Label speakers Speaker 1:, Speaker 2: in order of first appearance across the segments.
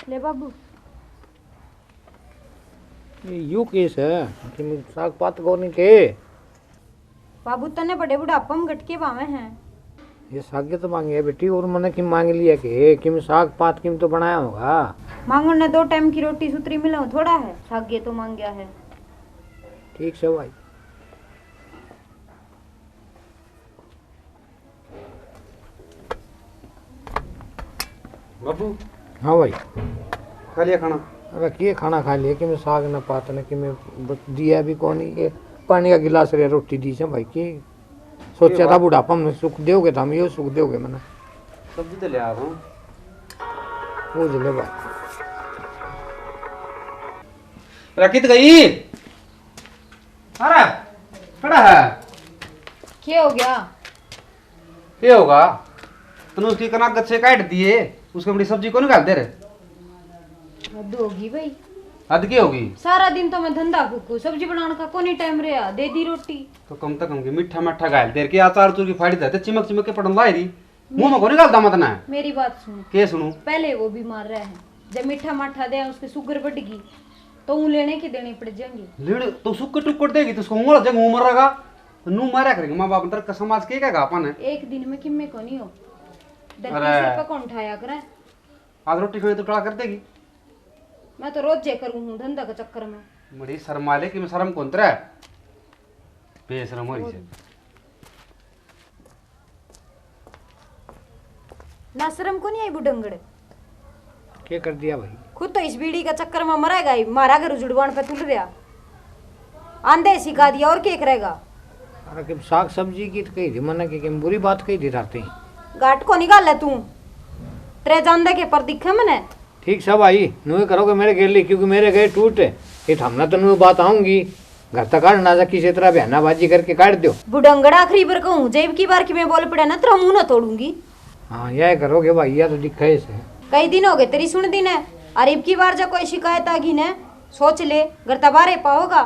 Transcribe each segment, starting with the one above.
Speaker 1: ले बाबू
Speaker 2: ये you case है कि मैं साग पात को नहीं के
Speaker 1: बाबू तने बड़े बुढ़ापा में गटके पावे हैं।
Speaker 2: ये साग तो मांगी है बेटी और मैंने किम मांग लिया कि मैं साग पात किम तो बनाया होगा।
Speaker 1: मांगो ने 2 टाइम की रोटी सुतरी मिला थोड़ा है सागे तो मांग गया है।
Speaker 2: ठीक से भाई।
Speaker 3: बाबू
Speaker 2: हाँ भाई
Speaker 3: खा लिया खाना?
Speaker 2: अरे किए खाना खा लिया कि मैं साग न पात न कि मैं दिया भी कौन ये पानी का गिलास रे रोटी दी से भाई की सोचा था बुढ़ापा में सुख दोगे तो हम ये सुख दोगे मैंने
Speaker 3: सब्जी तो ले आ रहा हूँ।
Speaker 2: वो जले भाई
Speaker 3: रखी तो गई। अरे खड़ा है
Speaker 1: क्या हो गया?
Speaker 3: ये होगा तूने उसकी कना गच्छे काट दिए उसके बड़ी सब्जी को निकाल दे रहे।
Speaker 1: हद होगी भाई।
Speaker 3: हद की होगी?
Speaker 1: सारा दिन तो मैं धंधा फूकू सब्जी बनाने का कोनी टाइम रहा दे दी रोटी
Speaker 3: तो कम तक कम की मीठा मीठा गाल देर के अचार चूर की फाड़ी देते चिमक चिमक के पटन लाई रही मुंह में को निकालता मत ना।
Speaker 1: मेरी बात सुन।
Speaker 3: के सुनू?
Speaker 1: पहले वो बीमार रहे हैं जब मीठा माठा दे उसके शुगर बढ़गी तो ऊ लेने की देनी पड़ जाएंगी।
Speaker 3: लेने तो सुक्के टुक्कर देगी तो उसको उंगल जग मुंह मरेगा तो नू मारा करेंगे माँ बाप अंदर का समाज के क्या अपन है।
Speaker 1: एक दिन में किम्मे को नहीं हो
Speaker 3: अरे।
Speaker 1: सिर पे कौन उठाया करे।
Speaker 3: आज रोटी खाने तो टड़ा कर देगी।
Speaker 1: मैं तो रोज जे करूँ हूँ धंधा के चक्कर में।
Speaker 3: बड़ी शर्मा ले कि मैं शर्म कौन तरह बेशरम हो रही है।
Speaker 1: ना शर्म को नहीं आई बुढ़ंगड़
Speaker 2: क्या कर दिया भाई?
Speaker 1: खुद तो इस बीड़ी का चक्कर में मरेगा ही मारा घर जुड़वान पे तुल रहा आंधे सिखा दिया और क्या करेगा।
Speaker 2: अरे कि साग सब्जी की तो कही थी मैंने कि बुरी बात कही थी रातें
Speaker 1: गाट को निकाल ले तू तेरे जान के पर दिखे मैंने।
Speaker 2: ठीक सब आई नुए करोगे मेरे गेली क्योंकि मेरे गए टूटे ये थमना तो नुए बात आऊंगी घर तक काटना जा किसी तरह बहनाबाजी करके काट दो।
Speaker 1: बुढ़ंगड़ा आखिरी बार कहूँ जब की बार की मैं बोल पड़ा ना तेरा मुंह ना तोड़ूंगी।
Speaker 2: हाँ यह करोगे भाई यह तो दिखा इसे
Speaker 1: कई दिन हो गए तेरी सुन दी ने और अब की बार जब कोई शिकायत आगी ने सोच ले घर तबारे पाओगा।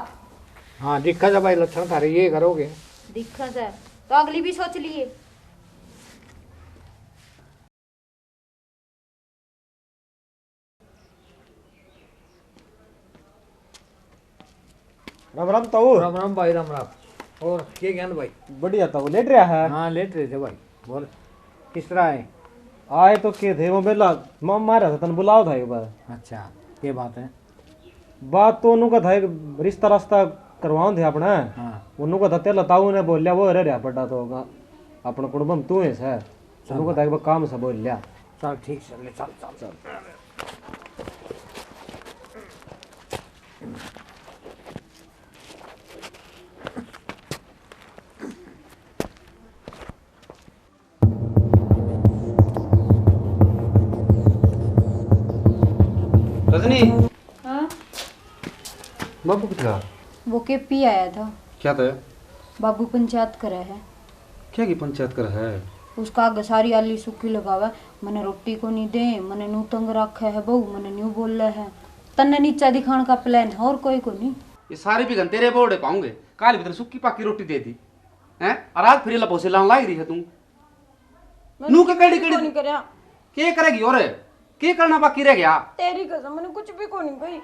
Speaker 2: हाँ दिखा जा भाई लक्षण थारे ये करोगे
Speaker 1: दिखा से तो अगली भी सोच लिए।
Speaker 3: राम राम ताऊ।
Speaker 2: राम राम भाई राम राम। और क्या ज्ञान भाई?
Speaker 3: बढ़िया ताऊ लेट रहा है।
Speaker 2: हाँ लेट रहे थे भाई बोल किस तरह है?
Speaker 3: आए तो के थे वो बेला मम मारा था तन बुलाओ था एक बार।
Speaker 2: अच्छा ये बात है।
Speaker 3: बात तो उन्हों का था एक रिश्ता रास्ता करवाओ थे अपना।
Speaker 2: हाँ
Speaker 3: उन्हों का था तेला ताऊ ने बोल लिया वो रह रहा पड़ा तो होगा अपना कुटुंबम तू है सर उन्हों का था एक बार काम से बोल लिया।
Speaker 2: चल ठीक चल चल चल चल
Speaker 3: रजनी
Speaker 1: हाँ
Speaker 3: बाबू कितना
Speaker 1: वो के पी आया था।
Speaker 3: क्या था?
Speaker 1: बाबू पंचायत करे है
Speaker 3: क्या की पंचायत कर है?
Speaker 1: उसका आगे सारी आली सूखी लगावा मने रोटी को नहीं दे मने नू तंग रखे है बहू मने न्यू बोल रहे है तन्ने नीचा दिखाने का प्लान है और कोई को नहीं।
Speaker 3: ये सारे भी तेरे बोर्डे पाऊंगे काल भीतर सुक्की पाकी रोटी दे दी हैं और आज फिर लपोसे लान लाई रही है तू नू के कड़ी कड़ी
Speaker 1: नहीं करया
Speaker 3: के करेगी और के करना बाकी रह गया?
Speaker 1: तेरी कसम मैंने कुछ भी को नहीं कही।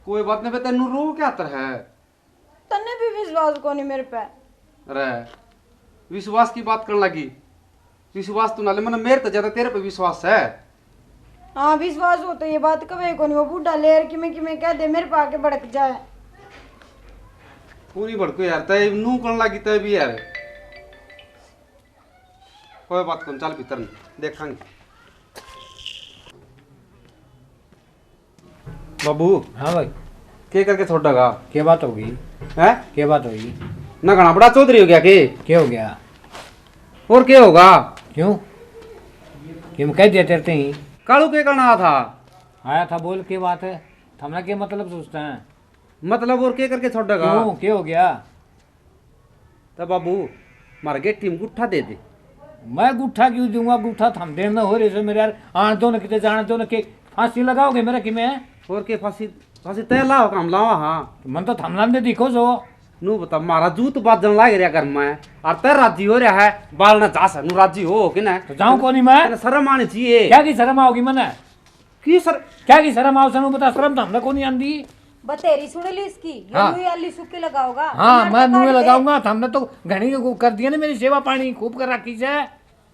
Speaker 3: कोई बात नहीं बेटा नू रो क्या तर है?
Speaker 1: तन्ने भी विश्वास को नहीं मेरे पे।
Speaker 3: अरे विश्वास की बात करने लगी विश्वास तो नाले मैंने मेरे तो ज्यादा तेरे पे विश्वास है।
Speaker 1: हाँ विश्वास हो तो ये बात कभी को नहीं वो बूढ़ा लेर कि मैं कह दे मेरे पे आके भड़क जाए।
Speaker 3: पूरी भड़को यार तय नू करने लगी तय भी यार कोई बात कौन चल भीतर देखेंगे। बाबू
Speaker 2: हाँ भाई
Speaker 3: के करके छोड़ेगा?
Speaker 2: क्या बात होगी?
Speaker 3: हैं
Speaker 2: क्या बात होगी?
Speaker 3: ना घना बड़ा चौधरी हो गया के?
Speaker 2: क्या हो गया?
Speaker 3: और क्या होगा?
Speaker 2: क्यों क्यों कह दिया तेरते ही
Speaker 3: कालू के करना था?
Speaker 2: आया था बोल क्या बात है थमना क्या मतलब सोचते हैं
Speaker 3: मतलब और के करके छोड़ेगा?
Speaker 2: क्यों क्या हो गया?
Speaker 3: तब बाबू मार के टीम गुट्ठा दे दे।
Speaker 2: मैं गुट्ठा क्यों दूंगा? गुट्ठा थम देर ना हो रहे से मेरे यार आने दो न किते जाने दो न के फांसी लगाओगे मेरा कि मैं
Speaker 3: और के फांसी फांसी तय लाओ काम लावा। हाँ
Speaker 2: मन तो थमला दे दिखो जो
Speaker 3: नू बता मारा जूत बाजन लाग रहा घर में और तेरा राजी हो रहा है बाल ना जा नू राजी हो कि ना
Speaker 2: तो जाऊं कोनी मैं
Speaker 3: तेने शर्म आनी चाहिए
Speaker 2: क्या की शर्म आओगी मने
Speaker 3: की सर
Speaker 2: क्या की शर्म आओ सनु बता शर्म तो हमने कोनी आंदी
Speaker 1: बतेरी सुन ली इसकी ये
Speaker 2: हाँ।
Speaker 1: नुई आली सुक्की लगाओगा
Speaker 2: हाँ
Speaker 1: इनार
Speaker 2: मैं
Speaker 1: से
Speaker 2: मुँह
Speaker 1: काट दे।
Speaker 2: लगाऊंगा तो हमने तो घनी को कर दिया ना मेरी सेवा पानी खूब कर रखी से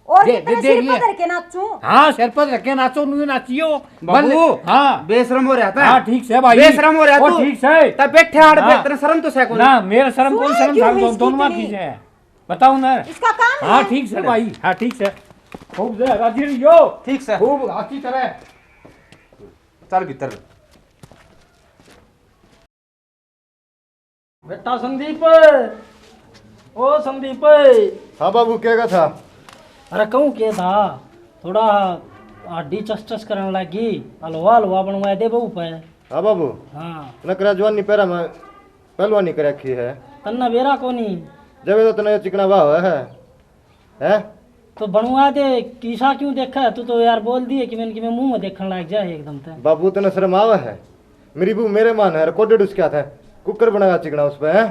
Speaker 1: और
Speaker 2: दे-
Speaker 1: कितने
Speaker 2: दे-
Speaker 1: सिर
Speaker 2: देख लिया।
Speaker 1: पकड़ के नाचूं
Speaker 2: हाँ सिर पर रखे नाचो नुई नाचियो
Speaker 3: बाबू
Speaker 2: हाँ
Speaker 3: बेशरम हो रहा था
Speaker 2: हाँ ठीक से भाई
Speaker 3: बेशरम हो रहा
Speaker 2: ओ,
Speaker 3: तू
Speaker 2: ठीक से
Speaker 3: तब बैठे आड़
Speaker 2: हाँ।
Speaker 3: तेरे शर्म तो सैको
Speaker 2: ना मेरा शर्म कौन
Speaker 1: सुना
Speaker 2: शर्म
Speaker 1: क्यों
Speaker 2: था
Speaker 1: इसकी
Speaker 2: दोनों
Speaker 1: इतनी?
Speaker 2: की है बताओ ना
Speaker 1: इसका काम
Speaker 2: हाँ
Speaker 1: है
Speaker 2: ठीक से भाई हाँ ठीक से खूब से राजी रहियो
Speaker 3: ठीक से
Speaker 2: खूब अच्छी तरह
Speaker 3: चल भीतर
Speaker 4: बेटा संदीप ओ संदीप
Speaker 5: हाँ बाबू क्या था?
Speaker 4: अरे कहूँ क्या था थोड़ा हड्डी चस चस करने लगी हलवा हलवा बनवा दे बहू पे
Speaker 5: हाँ बाबू
Speaker 4: हाँ
Speaker 5: नकरा जवानी पैरा में पहलवानी कर रखी है
Speaker 4: तन्ना बेरा कोनी
Speaker 5: जब तो तना चिकना वाह है
Speaker 4: तो बनवा दे किसा क्यों देखा है तू तो यार बोल दिए कि मैं मुंह में देखने लग जाए एकदम से
Speaker 5: बाबू तना शर्म आवा है मेरी बू मेरे मान है कोडेड उसका था कुकर बनाया चिकना उस पे है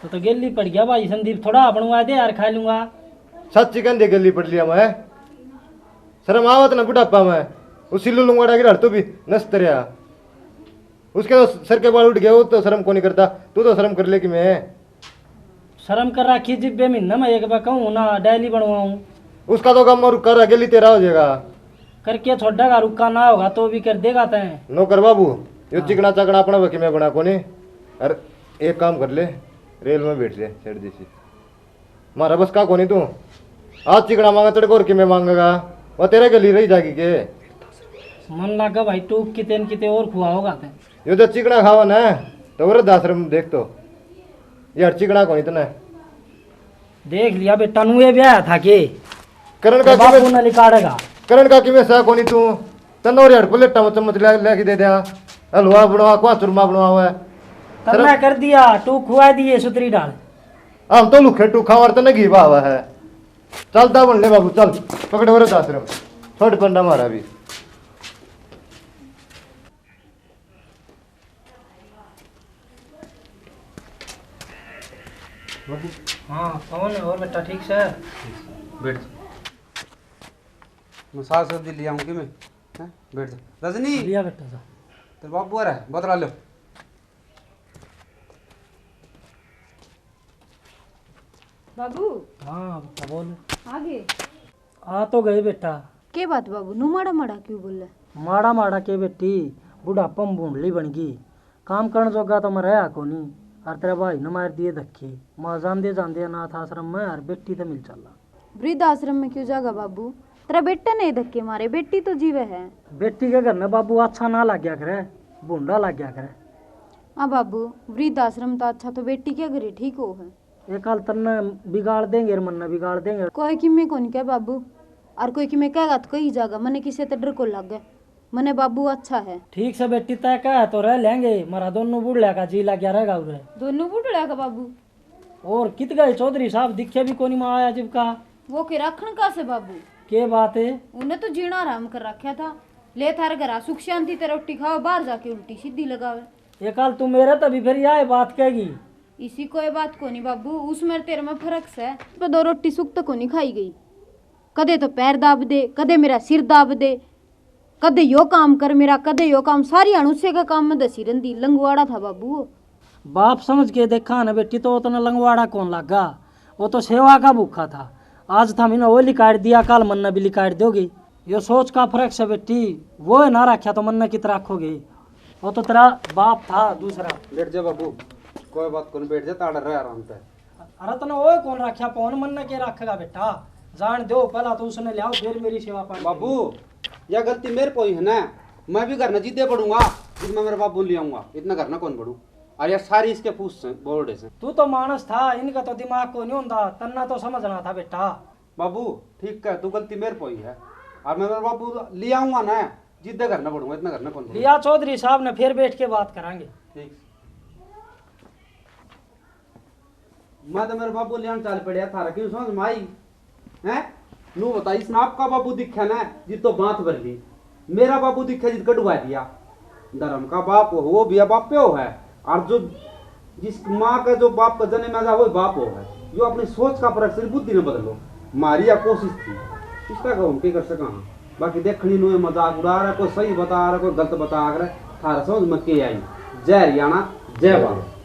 Speaker 4: तो गिल्ली पड़ गया भाई संदीप थोड़ा बनवा दे यार खा लूंगा
Speaker 5: 7 चिकन दे गली पड़ लिया मैं शर्म आवत ना बुढ़ापा में उस सिल्लू लुंगवाड़ा गिरा तो भी नस्त रहा उसके तो सर के बाल उठ गए वो तो शर्म को नहीं करता तू तो शर्म कर ले कि मैं
Speaker 4: शर्म कर रखी जिब्बे महीना में एक बार कहूँ ना डेली बनवाऊँ
Speaker 5: उसका तो काम और कर अकेली तेरा हो जाएगा
Speaker 4: करके छोड़ेगा रुका ना होगा तो भी कर देगा तैं
Speaker 5: नौकर बाबू यो चिकना चाकना अपना वकी में बना कोनी अरे एक काम कर ले रेल में बैठ ले सेठ जैसी मारा बस का कोनी तू आज चिकना मांगा तेरे को और कि मैं मांगेगा वो तेरे के लिए रही जाएगी के
Speaker 4: मन लगा भाई टूक किते न किते और खुआ होगा तैं
Speaker 5: यो तो चिकना खावा ना तो वृद्धाश्रम देख तो यार चिकना कोनी तो ना
Speaker 4: देख लिया बेटा नुए ब्याह था के
Speaker 5: करण का
Speaker 4: बापू
Speaker 5: कि
Speaker 4: ने निकालेगा
Speaker 5: करण का कि मैं सह कोनी तू तनोर यार प्लेटा में चम्मच लेके दे दिया हलवा बनवा को चूरमा बनवा हुआ है
Speaker 4: तन्ना कर दिया टूक खुआ दिए सुतरी डाल
Speaker 5: हम तो लुखे टू खावर तो नहीं घीवा हुआ है चलता बन ले बाबू चल पकड़े वृद्धाश्रम छोड़ पंडा मारा भी
Speaker 4: हाँ कौन है और बेटा ठीक से
Speaker 3: बैठ मसाज कर दी लिया हूँ कि मैं हैं? बैठ जा रजनी
Speaker 4: लिया बेटा सा
Speaker 3: तेरे बाबू आ रहा है बतला लो
Speaker 1: बाबू
Speaker 4: हाँ बेटा बोल
Speaker 1: आगे
Speaker 4: आ तो गए बेटा
Speaker 1: के बात बाबू नु माड़ा माड़ा क्यों बोल रहा
Speaker 4: माड़ा माड़ा के बेटी बुढ़ापा में बूंढली बन गई काम करने जोगा तो मैं रहा कोनी और तेरा भाई ने मार दिए धक्के माँ जानदे जानदे अनाथ आश्रम में और बेटी तो मिल चला
Speaker 1: वृद्ध आश्रम में क्यों जागा बाबू तेरा बेटा नहीं धक्के मारे बेटी तो जीवे है
Speaker 4: बेटी के घर में बाबू अच्छा ना लग गया करे बूंढा लग गया करे
Speaker 1: हाँ बाबू वृद्ध आश्रम तो अच्छा तो बेटी के घरे ठीक हो है
Speaker 4: एक हाल तन्ने बिगाड़ देंगे और मन्ने बिगाड़ देंगे
Speaker 1: कोई कि मैं कौन क्या बाबू और कोई कि मैं कहेगा तो कहीं जागा मने किसी तो डर को लग गया मने बाबू अच्छा है
Speaker 4: ठीक से बेटी तय का तो रह लेंगे मारा दोनों बुढ़ का जी लग गया रहेगा उरे
Speaker 1: दोनों बुढ़ड़ा का बाबू
Speaker 4: और कित गए चौधरी साहब दिखे भी कोनी माँ आया जब का
Speaker 1: वो के रखन का से बाबू
Speaker 4: के बात है
Speaker 1: उन्हें तो जीना आराम कर रखा था ले थार घर सुख शांति ते रोटी खाओ बाहर जाके उल्टी सीधी लगावे
Speaker 4: एक हाल तू मेरे तभी फिर आए बात कहेगी
Speaker 1: इसी कोई बात को नहीं बाबू उसमें तेरे में फर्क है तो 2 रोटी सुख तो को नहीं खाई गई कदे तो पैर दाब दे कदे मेरा सिर दाब दे कदे यो काम कर मेरा कदे यो काम सारी अणुसे का काम में दसी रंदी लंगवाड़ा था बाबू वो।
Speaker 4: बाप समझ के देखा ना बेटी तो उतना लंगवाड़ा कौन लगा वो तो सेवा का भूखा था आज था मैंने वो लिकाट दिया कल मन्ना भी लिकाट दोगी ये सोच का फर्क से बेटी वो ना रखा तो मन्ना कितना रखोगे वो तो तेरा बाप था दूसरा
Speaker 3: बैठ जा बाबू कोई बात को नहीं बैठ जा ताड़ रहा आराम पे
Speaker 4: अरे तो वो कौन रखा पौन मन्ना के रखेगा बेटा जान दो पहला तो उसने लिया फिर मेरी सेवा पानी
Speaker 3: बाबू यह गलती मेरे को ही है ना मैं भी घर न जीते पड़ूंगा इसमें मेरे बाबू ले आऊंगा इतना घर ना कौन पड़ू और ये सारी इसके फूस से बोर्ड से
Speaker 4: तू तो मानस था इनका तो दिमाग को नहीं होता तन्ना तो समझना था बेटा
Speaker 3: बाबू ठीक है तू गलती मेरे को ही है और मैं मेरे बाबू ले आऊंगा ना जिद्दे घर ना पड़ूंगा इतना घर ना कौन पड़ूंगा
Speaker 4: लिया चौधरी साहब ने फिर बैठ के बात करांगे
Speaker 3: ठीक मैं तो मेरे बाबू लियान चाल पड़िया थारा क्यों समझ में आई हैं नू बता इसने आपका बाबू दिखा ना जित तो बात भर ली मेरा बाबू दिखा जित कटवा दिया धर्म का बाप हो वो भी बाप पे हो है और जो जिस माँ का जो बाप का जन्म है वही बाप हो है, जो अपनी सोच का फर्क से बुद्धि न बदलो। मारी या कोशिश थी इसका कहूँ के कर सका। बाकी देखनी नु मजाक उड़ा रहा है, कोई सही बता रहा है, कोई गलत बता रहा है, थारा समझ में के आई। जय हरियाणा, जय भारत।